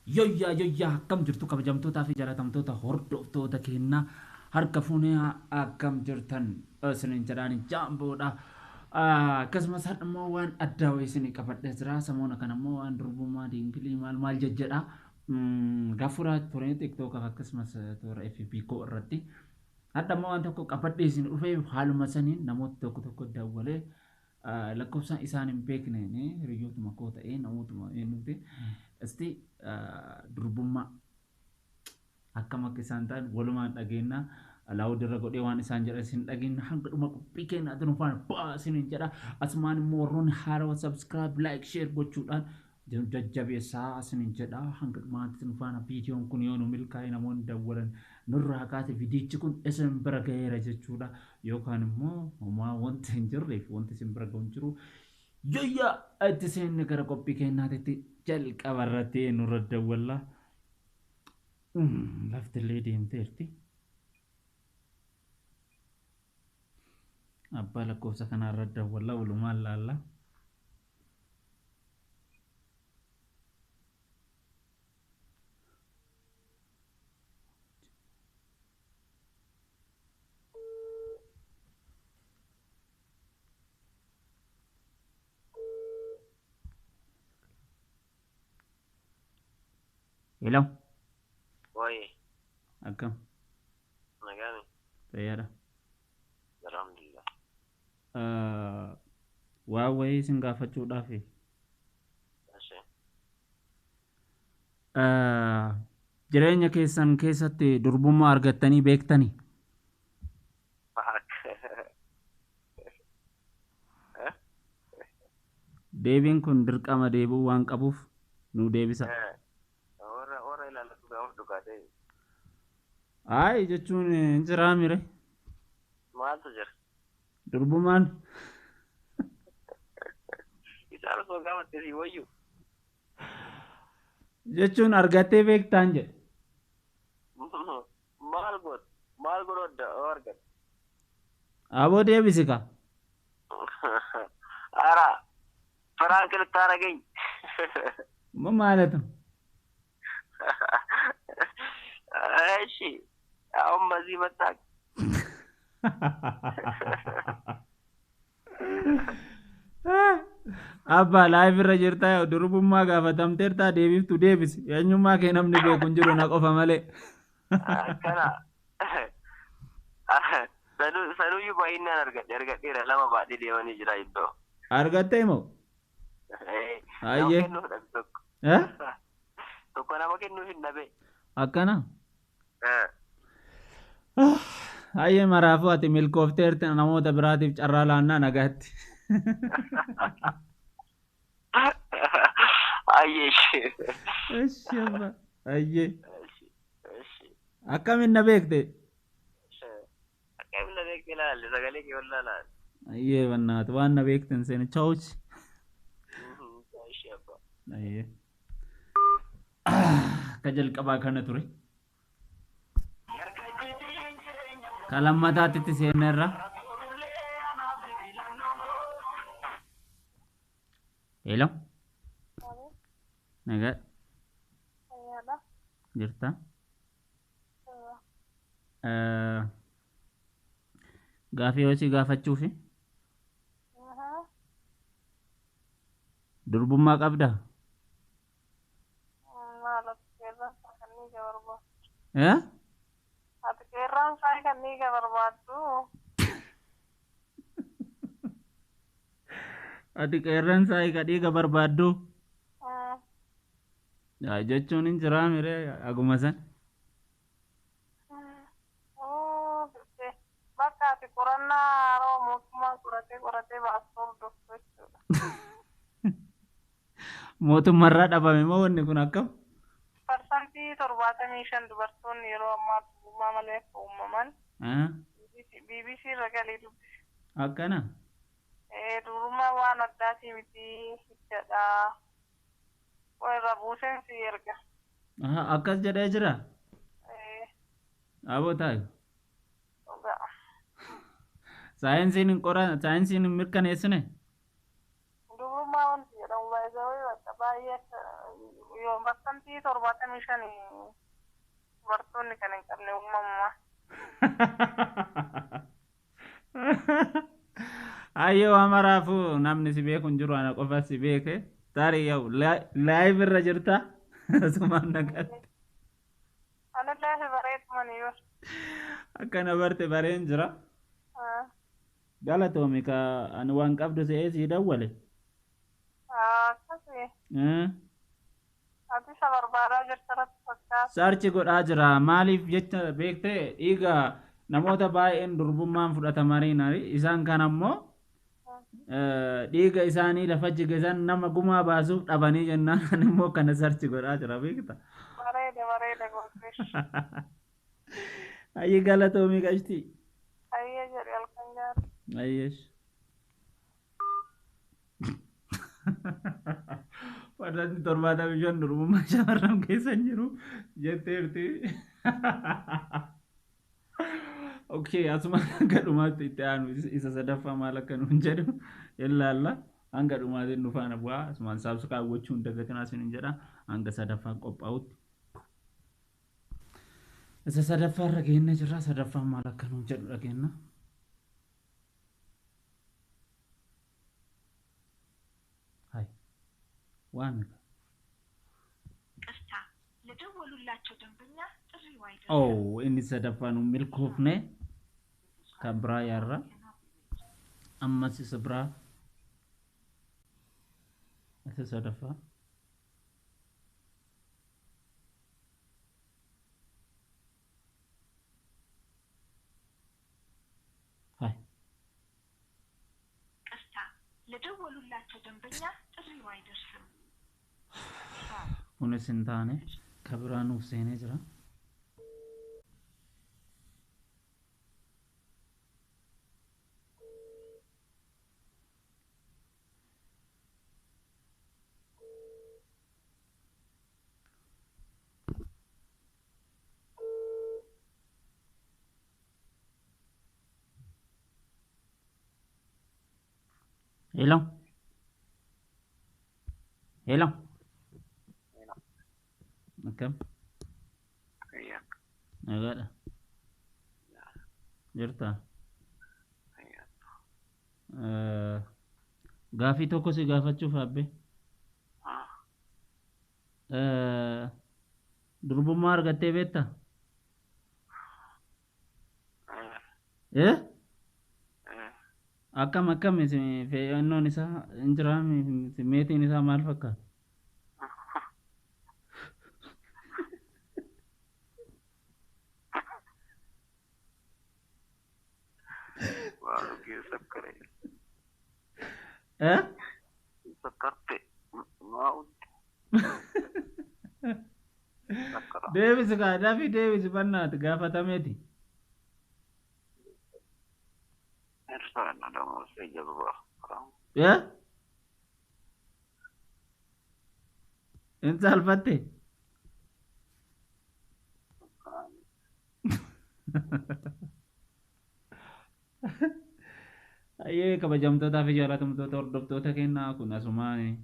Yoyyaa akkam jirtu kabajamtootaa fi jaalatamtoota hordoftoota keenya harka fuunee akkam jirtan isiniin jedhaan jaamboodha. Akkasumas hadhammoo waan addaa wayii isinii qabadhee jira. Samoona kanammoo waan durbummaa diingilii maal jedha. Gaafuraa turee tiktookaaf akkasumas toora FB koo irratti. Hadhammoo waan tokko qabadhee isin dhufee haaluma saniin namoota tokko daawwalee lakkoofsa isaan hin beekne hiriyootuma koo ta'ee namootuma eenyuti. Isti durbummaa akkam akka isaan ta'an walumaan dhageenya laawudirra godhee waan isaan jedhan isin dhageenya hanga dhuma qophii keenya adunu faana baasiniin jedha. Asumaan immoo warroonni haarawaa subscribe like share gochuudhaan jajjabeessaa isiniin jedha. Hanga dhumaatti isin faana viidiyoon kun yoo nu milkaa'e namoonni daawwatan nurraa kaate viidiyichi kun isin bira gaheera jechuudha. Yookaan immoo homaa wanti hin jirreef wanti isin bira gahu hin jiru. Yoyyaa itti seenne gara qophii keenyaatti jalqaba irratti nurra daawwalla. Laftillee deemteerti. Abbaa lakkoofsa kanarra daawwalla walumaan laalla. Hello. Oye, Akkam. Nagami, Fayyaadha. alhamdulillah. Waa wayii isin gaafachuudhaaf Ashe. jireenya keessan keessatti durbummaa argattanii beektanii? Fuck. Deebiin kun dirqama deebi'uu waan qabuuf nu deebisa. Ora ilaalatu gaafa dhugaatee Ay jechuun hin jiraa mire. maaltu jira? Durbummaan Isaan osoo gaafattee si wayyu. jechuun argattee beektaan jedhe. Maal godhodda oo argatte? Aboo deebisi ka. Ara, firaan kilitti haara geenye. Maalatu? Eshi, amma sii mattaaq. Abbaa laayif irra jirtaa durbummaa gaafatamteertaa deebiftu deebisi. Eenyummaa kee namni beeku hin jiru na qofa malee. Akkana. Sanuyyuu baay'inaan argadheera lama baadhii deemanii jira iddoo. Argattee moo? Ayyee. Tokko nama kennuuf hin dhabe. Akkana? Ayyee maraafuu ati milkoofteerti namoota biraatiif carraa laannaa nagaatti. Ayyee. Eshi abba. Ayyee. Akkamiin na beekte? Akkamiin na beekte ilaalle sagalee kee wallaa ilaalle. Ayyee bannaatu waan na beekten seeni chawuchi. Ayyee. Akka jalqabaa kana ture. Ka lammataatti seenne irra. Hello. Nagaa. Jirta? Gaafii hojii gaafachuufi? Durbummaa qabdaa? Ati qeerraan isaa kan ni barbaaddu. Ati qeerran isaa ka dhiiga barbaaddu? Jechuun hin jiraa mire aguma san. Bakka ati qorannaa yeroo mootummaan qoratee baasuu hordoftu jechuudha. Mootummaarraa dhabame moo wanni kun akkam? Parsantii 75 dubartoonni yeroo ammaa durbummaa malee akka uumaman BBC irra galee dubbise. Akkana? Durbummaa waan addaatii miti jedha. Irra buuseen si erga. Akkas jedhee jira? Aboo taayu. Saayinsiin hin mirkaneessine? Dubrummaa wanti jedhamu baay'ee baay'ee yoo bakkantii 75 dubartoonni kan hin qabne uumamuma. Ayyoo amaraafu namni si beeku hin jiru ana qofa si beeke tarii yoo live irra jirta sumaan nagaatti Anillee bareeduma ni yoo. akkana barte bareen jira galatoomi ka ani waan qabdu se'ee sii dawwale Akkasii. Ati isa barbaadaa jirtarratti fakkaata. sarchi godhaa jira maaliif jecha beektee dhiiga namoota baay'een durbummaan fudhatamaniin isaan kan ammoo dhiiga isaanii lafa jigesan nama gumaa baasuuf dhabanii jennaan kan immoo kana sarchi godhaa jira beekta. Bareeda gootee. Ayyi galatoomii qashti. Ayyee jedhe halkan jaarti. Ayyesh. Wadanti 75 durbummaa shamarran keessa jiru jetteerti. Okay, asuma hanga dhumaatti itti aanu isa sadaffaa maal akka nuun jedhu ilaalla. Hanga dhumaatiin nu faana bu'aa asumaan saabsu kaawwachuu hin dagatinaa isin jedha hanga sadaffaan qophaa'utti. Isa sadaffaa irra geenne jirra sadaffaan maal akka nuun jedhu dhageenya. Hai. Waan ቅርታ ለደወሉላቸው ደንበኛ ጥሪው አይደለም። Oh, inni sadaffaan milkoofne kan biraa yaarra ammas isa biraa isa sadaffaa hai ቅርታ ለደወሉላቸው ደንበኛ ጥሪው አይደርስም። kunis hin taane kan biraa nuuf seenee jira. Hello. Hello. Akkam? Nagaadha. Jirta? Gaafii tokko si gaafachuuf abbe. Durbummaa argattee beekta? Akkam fe'annoon isaa hin jiraa meetiin isaa maal fakkaata? Sakkarte maa'utti. Deebisi kaadhaa fi deebisi bannaati gaafatameeti. Irsaana damoosee jalbaa. Hin saalfatte? Ayyee kabajamtootaa fi jaalatamtoota hordoftoota kennaa kun asumaan